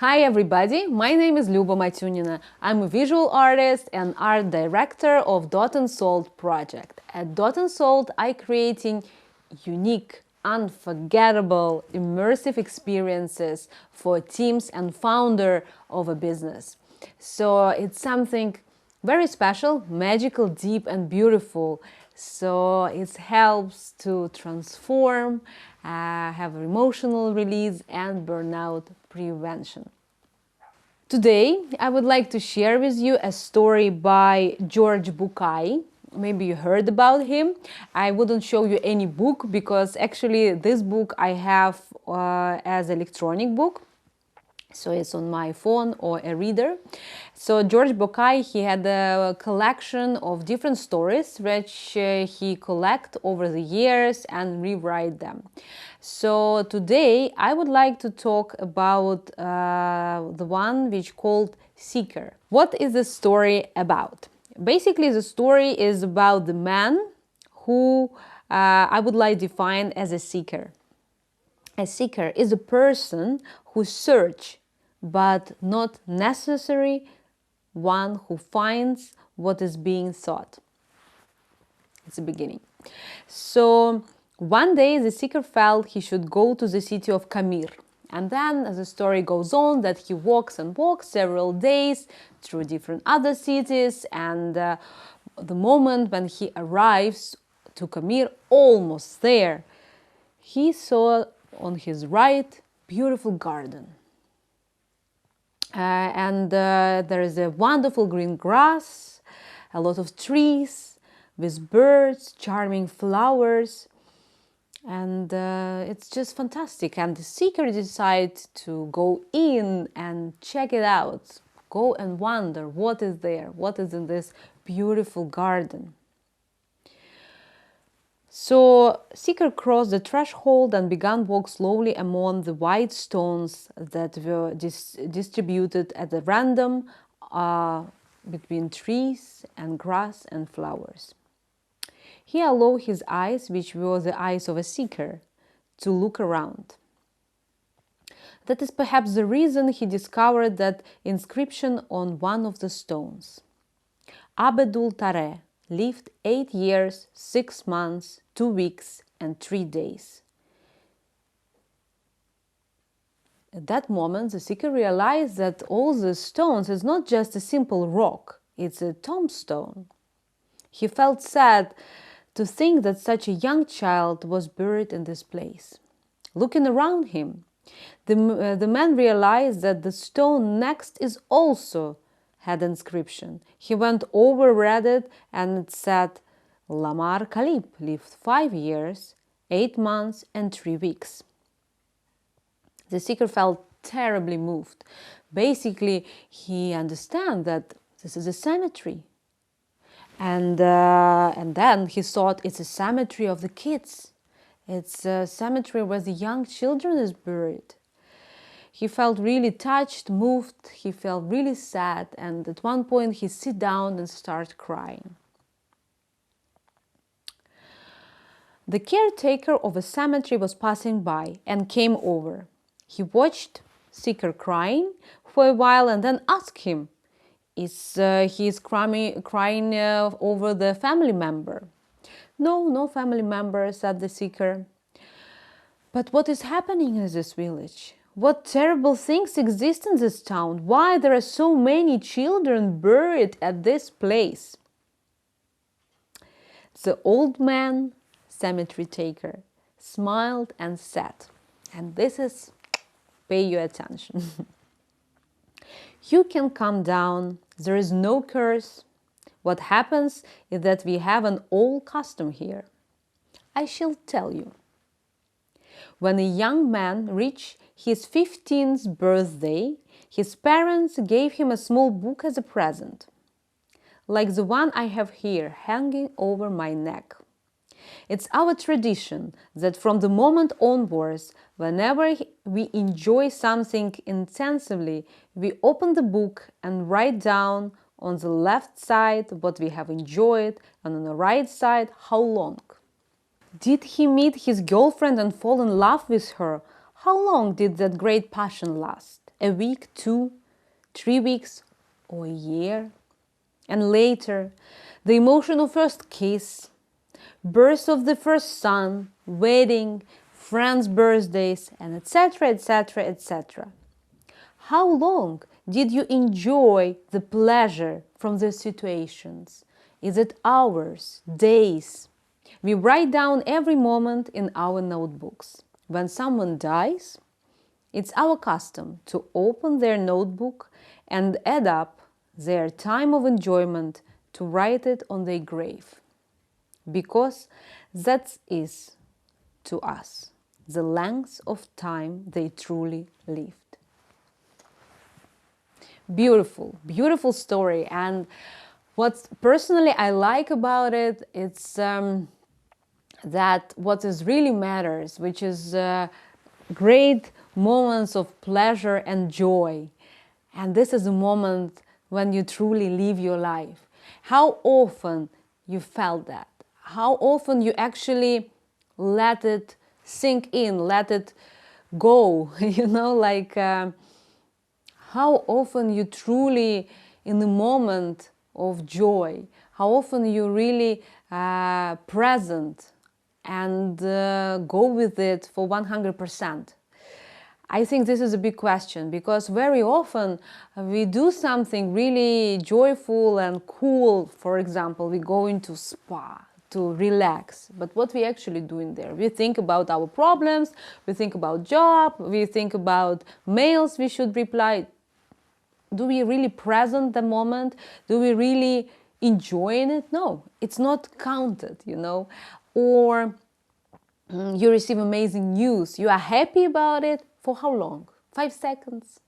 Hi everybody, my name is Luba Matyunina. I'm a visual artist and art director of Dot and Salt project. At Dot and Salt, I creating unique, unforgettable, immersive experiences for teams and founder of a business. So it's something very special, magical, deep and beautiful. So it helps to transform, have emotional release and burnout prevention. Today, I would like to share with you a story by Jorge Bucay. Maybe you heard about him. I wouldn't show you any book because actually this book I have as electronic book. So it's on my phone or a reader. So Jorge Bucay, he had a collection of different stories which he collect over the years and rewrite them. So today I would like to talk about the one which called Seeker. What is the story about? Basically, the story is about the man who I would like to define as a seeker. A seeker is a person who searches, but not necessarily one who finds what is being sought. It's the beginning. So one day the seeker felt he should go to the city of Kamir. And then as the story goes on that he walks and walks several days through different other cities, and the moment when he arrives to Kamir, almost there, he saw on his right beautiful garden. There is a wonderful green grass, a lot of trees with birds, charming flowers, and it's just fantastic. And the seeker decides to go in and check it out, go and wonder what is there, what is in this beautiful garden. So seeker crossed the threshold and began walk slowly among the white stones that were distributed at a random between trees and grass and flowers. He allowed his eyes, which were the eyes of a seeker, to look around. That is perhaps the reason he discovered that inscription on one of the stones. Abedul Tareh lived 8 years, 6 months, 2 weeks and 3 days. At that moment, the seeker realized that all the stones is not just a simple rock, it's a tombstone. He felt sad to think that such a young child was buried in this place. Looking around him, the man realized that the stone next is also had inscription. He went over, read it, and it said, Lamar Khalib lived 5 years, 8 months and 3 weeks. The seeker felt terribly moved. Basically, he understands that this is a cemetery. And then he thought it's a cemetery of the kids. It's a cemetery where the young children is buried. He felt really touched, moved, he felt really sad, and at one point he sit down and start crying. The caretaker of a cemetery was passing by and came over. He watched seeker crying for a while and then asked him, he is crying over the family member? No family member, said the seeker. But what is happening in this village? What terrible things exist in this town? Why there are so many children buried at this place? The old man, cemetery taker, smiled and said, and this is, pay your attention. You can calm down, there is no curse. What happens is that we have an old custom here. I shall tell you. When a young man reached his 15th birthday, his parents gave him a small book as a present, like the one I have here hanging over my neck. It's our tradition that from the moment onwards, whenever we enjoy something intensively, we open the book and write down on the left side what we have enjoyed and on the right side how long. Did he meet his girlfriend and fall in love with her? How long did that great passion last? a week, 2, 3 weeks, or a year. And later, the emotion of first kiss, birth of the first son, wedding, friends' birthdays, and etc., etc., etc. How long did you enjoy the pleasure from the situations? Is it hours, days? We write down every moment in our notebooks. When someone dies, it's our custom to open their notebook and add up their time of enjoyment to write it on their grave. Because that is, to us, the length of time they truly lived. Beautiful, beautiful story. And what personally I like about it, it's that what is really matters, which is great moments of pleasure and joy. And this is a moment when you truly live your life. How often you felt that? How often you actually let it sink in, let it go, how often you truly, in the moment of joy, how often you really present and go with it for 100%. I think this is a big question, because very often we do something really joyful and cool. For example, we go into spa to relax. But what we actually do in there? We think about our problems, we think about job, we think about mails we should reply. Do we really present the moment? Do we really enjoy it? No, it's not counted, Or you receive amazing news. You are happy about it. For how long? 5 seconds?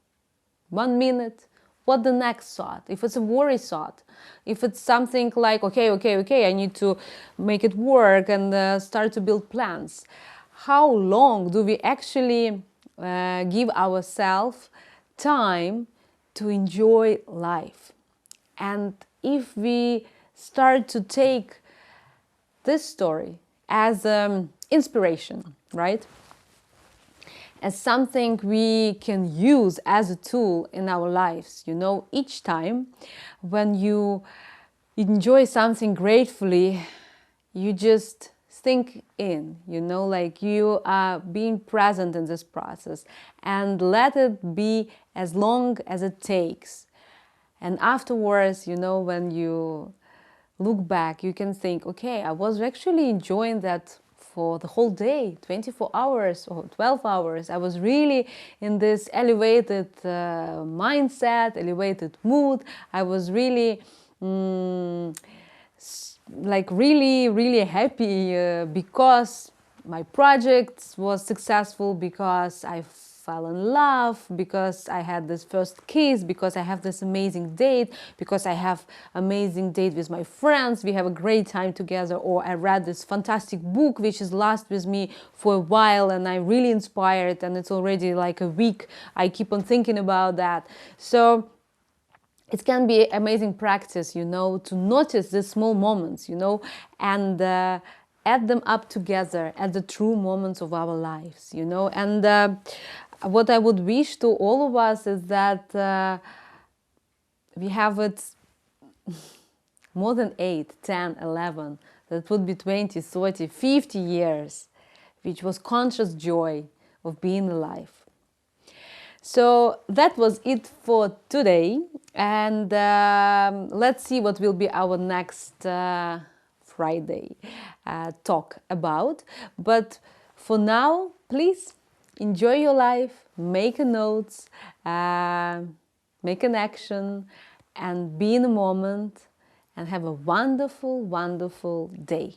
1 minute? What the next thought? If it's a worry thought, if it's something like, okay, I need to make it work and start to build plans. How long do we actually give ourselves time to enjoy life? And if we start to take this story as inspiration, right? As something we can use as a tool in our lives. Each time when you enjoy something gratefully, you just think in, like you are being present in this process, and let it be as long as it takes. And afterwards, when you look back, you can think, okay, I was actually enjoying that for the whole day, 24 hours or 12 hours. I was really in this elevated mindset, elevated mood. I was really, really happy because my project was successful, because I fell in love, because I had this first kiss, because I have this amazing date, because I have amazing date with my friends, we have a great time together, or I read this fantastic book which is last with me for a while and I'm really inspired, and it's already like a week I keep on thinking about that. So it can be amazing practice, to notice these small moments, and add them up together at the true moments of our lives, and what I would wish to all of us is that we have it more than 8, 10, 11, that would be 20, 30, 50 years, which was conscious joy of being alive. So that was it for today, and let's see what will be our next Friday talk about. But for now, please enjoy your life, make a notes, make an action, and be in the moment, and have a wonderful, wonderful day.